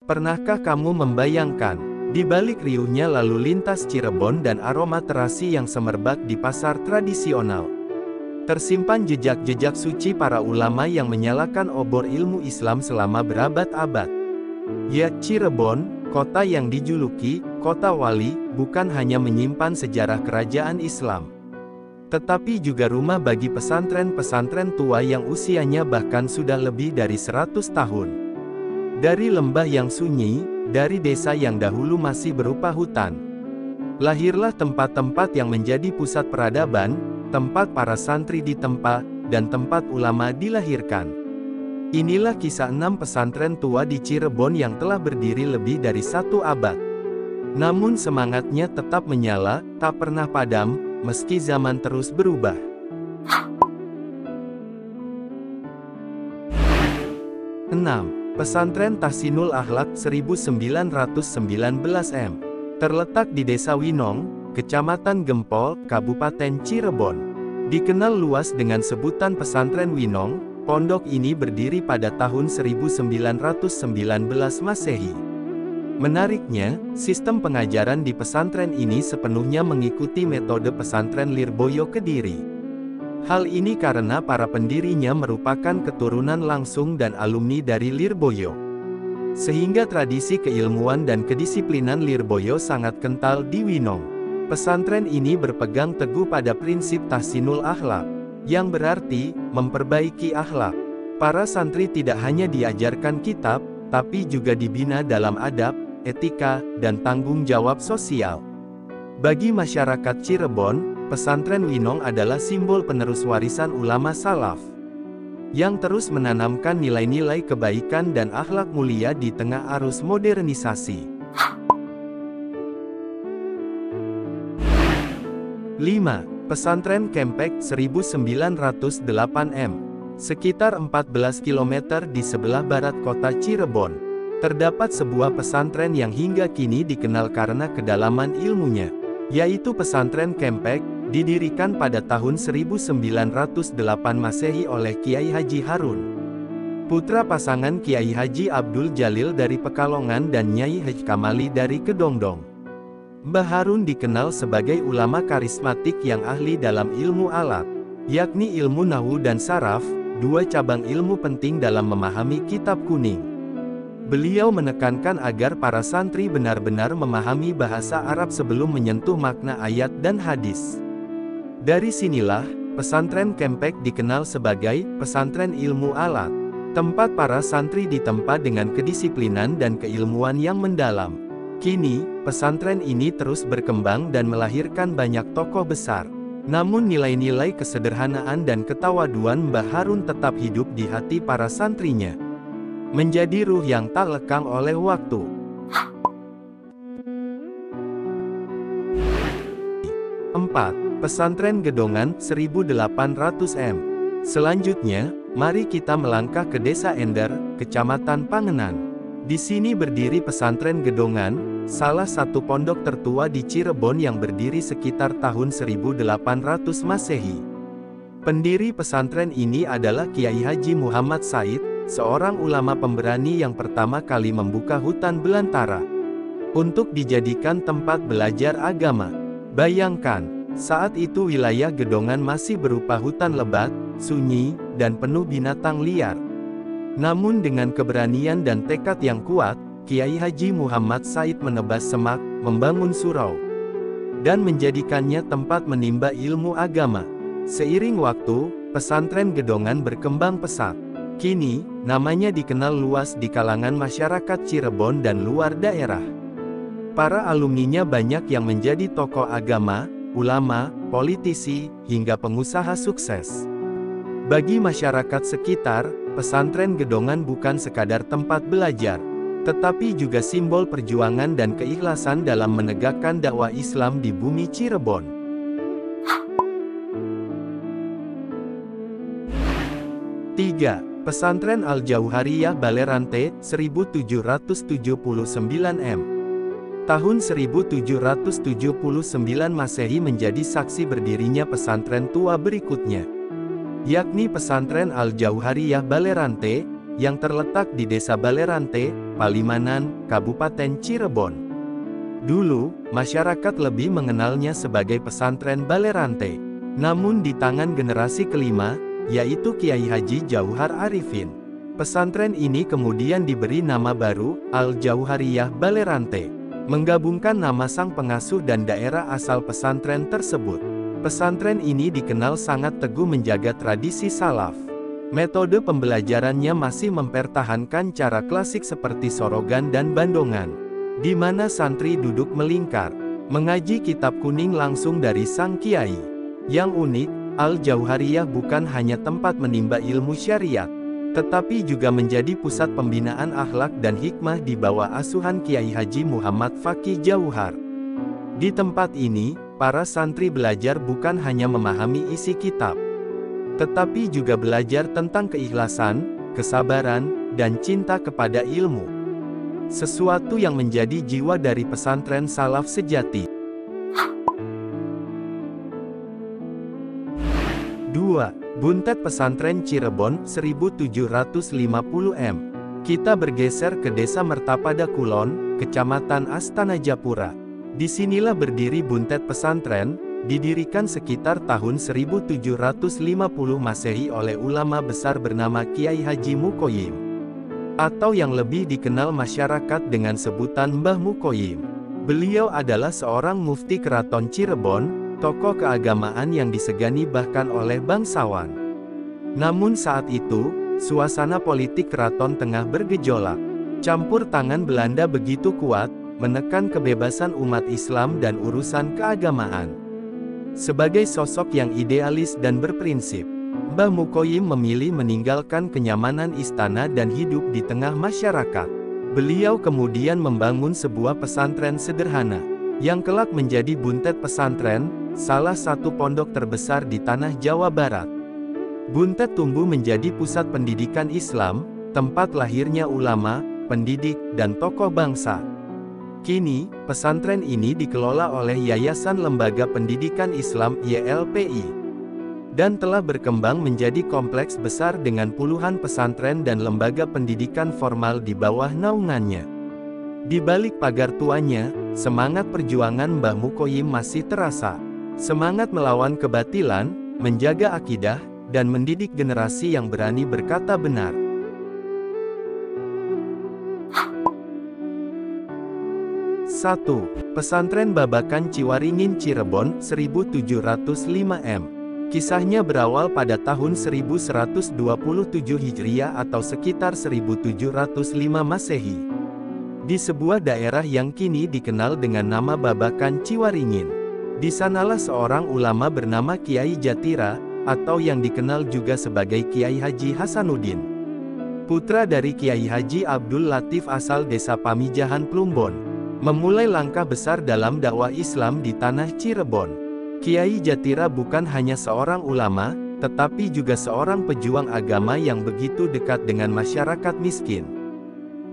Pernahkah kamu membayangkan, di balik riuhnya lalu lintas Cirebon dan aroma terasi yang semerbak di pasar tradisional, tersimpan jejak-jejak suci para ulama yang menyalakan obor ilmu Islam selama berabad-abad. Ya, Cirebon, kota yang dijuluki kota wali, bukan hanya menyimpan sejarah kerajaan Islam, tetapi juga rumah bagi pesantren-pesantren tua yang usianya bahkan sudah lebih dari 100 tahun. Dari lembah yang sunyi, dari desa yang dahulu masih berupa hutan, lahirlah tempat-tempat yang menjadi pusat peradaban, tempat para santri ditempa, dan tempat ulama dilahirkan. Inilah kisah 6 pesantren tua di Cirebon yang telah berdiri lebih dari 1 abad. Namun semangatnya tetap menyala, tak pernah padam, meski zaman terus berubah. 6. Pesantren Tahsinul Akhlak 1919 M. Terletak di Desa Winong, Kecamatan Gempol, Kabupaten Cirebon. Dikenal luas dengan sebutan Pesantren Winong, pondok ini berdiri pada tahun 1919 Masehi. Menariknya, sistem pengajaran di pesantren ini sepenuhnya mengikuti metode pesantren Lirboyo Kediri. Hal ini karena para pendirinya merupakan keturunan langsung dan alumni dari Lirboyo. Sehingga tradisi keilmuan dan kedisiplinan Lirboyo sangat kental di Winong. Pesantren ini berpegang teguh pada prinsip tahsinul akhlak, yang berarti memperbaiki akhlak. Para santri tidak hanya diajarkan kitab, tapi juga dibina dalam adab, etika, dan tanggung jawab sosial. Bagi masyarakat Cirebon, pesantren Winong adalah simbol penerus warisan ulama salaf, yang terus menanamkan nilai-nilai kebaikan dan akhlak mulia di tengah arus modernisasi. 5. Pesantren Kempek 1908 M. Sekitar 14 km di sebelah barat kota Cirebon, terdapat sebuah pesantren yang hingga kini dikenal karena kedalaman ilmunya, yaitu Pesantren Kempek, didirikan pada tahun 1908 Masehi oleh Kiai Haji Harun, putra pasangan Kiai Haji Abdul Jalil dari Pekalongan dan Nyai Haji Kamali dari Kedongdong. Mbah Harun dikenal sebagai ulama karismatik yang ahli dalam ilmu alat, yakni ilmu nahwu dan saraf, 2 cabang ilmu penting dalam memahami kitab kuning. Beliau menekankan agar para santri benar-benar memahami bahasa Arab sebelum menyentuh makna ayat dan hadis. Dari sinilah, pesantren Kempek dikenal sebagai pesantren ilmu alat, tempat para santri ditempa dengan kedisiplinan dan keilmuan yang mendalam. Kini, pesantren ini terus berkembang dan melahirkan banyak tokoh besar. Namun nilai-nilai kesederhanaan dan ketawaduan Mbah Harun tetap hidup di hati para santrinya, menjadi ruh yang tak lekang oleh waktu. 4. Pesantren Gedongan 1800 M. Selanjutnya, mari kita melangkah ke Desa Ender, Kecamatan Pangenan. Di sini berdiri Pesantren Gedongan, salah satu pondok tertua di Cirebon yang berdiri sekitar tahun 1800 Masehi. Pendiri pesantren ini adalah Kiai Haji Muhammad Said, seorang ulama pemberani yang pertama kali membuka hutan belantara untuk dijadikan tempat belajar agama. Bayangkan, saat itu wilayah Gedongan masih berupa hutan lebat, sunyi, dan penuh binatang liar. Namun dengan keberanian dan tekad yang kuat, Kiai Haji Muhammad Said menebas semak, membangun surau, dan menjadikannya tempat menimba ilmu agama. Seiring waktu, pesantren Gedongan berkembang pesat. Kini, namanya dikenal luas di kalangan masyarakat Cirebon dan luar daerah. Para alumninya banyak yang menjadi tokoh agama, ulama, politisi, hingga pengusaha sukses. Bagi masyarakat sekitar, pesantren Gedongan bukan sekadar tempat belajar, tetapi juga simbol perjuangan dan keikhlasan dalam menegakkan dakwah Islam di bumi Cirebon. 3. Pesantren Al-Jauhariyah Balerante 1779 M. Tahun 1779 Masehi menjadi saksi berdirinya pesantren tua berikutnya, yakni Pesantren Al-Jauhariyah Balerante, yang terletak di Desa Balerante, Palimanan, Kabupaten Cirebon. Dulu, masyarakat lebih mengenalnya sebagai pesantren Balerante. Namun di tangan generasi kelima, yaitu Kiai Haji Jauhar Arifin, pesantren ini kemudian diberi nama baru, Al-Jauhariyah Balerante, menggabungkan nama sang pengasuh dan daerah asal pesantren tersebut. Pesantren ini dikenal sangat teguh menjaga tradisi salaf. Metode pembelajarannya masih mempertahankan cara klasik seperti sorogan dan bandongan, di mana santri duduk melingkar, mengaji kitab kuning langsung dari sang kiai. Yang unik, Al-Jauhariyah bukan hanya tempat menimba ilmu syariat, tetapi juga menjadi pusat pembinaan akhlak dan hikmah di bawah asuhan Kiai Haji Muhammad Fakih Jauhar. Di tempat ini, para santri belajar bukan hanya memahami isi kitab, tetapi juga belajar tentang keikhlasan, kesabaran, dan cinta kepada ilmu. Sesuatu yang menjadi jiwa dari pesantren salaf sejati. 2. Buntet Pesantren Cirebon 1750 m. Kita bergeser ke Desa Mertapada Kulon, Kecamatan Astana Japura. Disinilah berdiri Buntet Pesantren, didirikan sekitar tahun 1750 Masehi oleh ulama besar bernama Kiai Haji Mukoyim, atau yang lebih dikenal masyarakat dengan sebutan Mbah Mukoyim. Beliau adalah seorang mufti keraton Cirebon, tokoh keagamaan yang disegani bahkan oleh bangsawan. Namun saat itu, suasana politik keraton tengah bergejolak. Campur tangan Belanda begitu kuat, menekan kebebasan umat Islam dan urusan keagamaan. Sebagai sosok yang idealis dan berprinsip, Mbah Mukoyim memilih meninggalkan kenyamanan istana dan hidup di tengah masyarakat. Beliau kemudian membangun sebuah pesantren sederhana, yang kelak menjadi Buntet Pesantren, salah satu pondok terbesar di tanah Jawa Barat. Buntet tumbuh menjadi pusat pendidikan Islam, tempat lahirnya ulama, pendidik, dan tokoh bangsa. Kini, pesantren ini dikelola oleh Yayasan Lembaga Pendidikan Islam YLPI, dan telah berkembang menjadi kompleks besar dengan puluhan pesantren dan lembaga pendidikan formal di bawah naungannya. Di balik pagar tuanya, semangat perjuangan Mbah Mukoyim masih terasa. Semangat melawan kebatilan, menjaga akidah, dan mendidik generasi yang berani berkata benar. 1. Pesantren Babakan Ciwaringin Cirebon 1705 m. Kisahnya berawal pada tahun 1127 Hijriah atau sekitar 1705 Masehi. Di sebuah daerah yang kini dikenal dengan nama Babakan Ciwaringin. Di sanalah seorang ulama bernama Kiai Jatira, atau yang dikenal juga sebagai Kiai Haji Hasanuddin, putra dari Kiai Haji Abdul Latif asal desa Pamijahan Plumbon, memulai langkah besar dalam dakwah Islam di tanah Cirebon. Kiai Jatira bukan hanya seorang ulama, tetapi juga seorang pejuang agama yang begitu dekat dengan masyarakat miskin.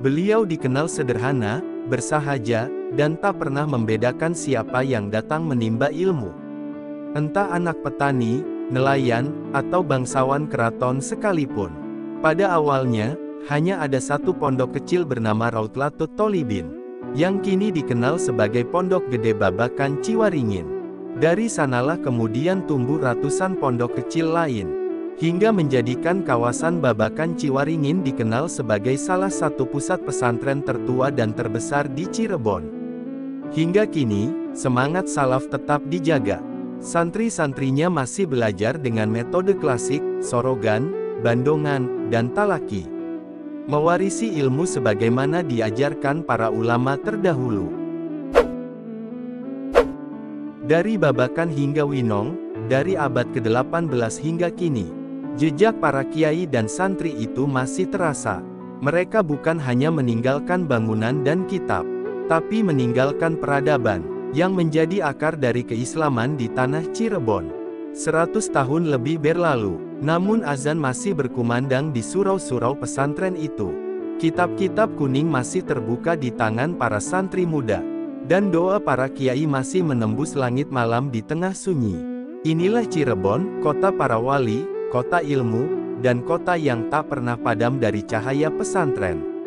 Beliau dikenal sederhana, bersahaja, dan tak pernah membedakan siapa yang datang menimba ilmu. Entah anak petani, nelayan, atau bangsawan keraton sekalipun. Pada awalnya, hanya ada satu pondok kecil bernama Rautlatut Tolibin, yang kini dikenal sebagai Pondok Gede Babakan Ciwaringin. Dari sanalah kemudian tumbuh ratusan pondok kecil lain, hingga menjadikan kawasan Babakan Ciwaringin dikenal sebagai salah satu pusat pesantren tertua dan terbesar di Cirebon. Hingga kini, semangat salaf tetap dijaga. Santri-santrinya masih belajar dengan metode klasik, sorogan, bandongan, dan talaki, mewarisi ilmu sebagaimana diajarkan para ulama terdahulu. Dari Babakan hingga Winong, dari abad ke-18 hingga kini, jejak para kiai dan santri itu masih terasa. Mereka bukan hanya meninggalkan bangunan dan kitab, tapi meninggalkan peradaban, yang menjadi akar dari keislaman di tanah Cirebon. 100 tahun lebih berlalu, namun azan masih berkumandang di surau-surau pesantren itu. Kitab-kitab kuning masih terbuka di tangan para santri muda, dan doa para kiai masih menembus langit malam di tengah sunyi. Inilah Cirebon, kota para wali, kota ilmu, dan kota yang tak pernah padam dari cahaya pesantren.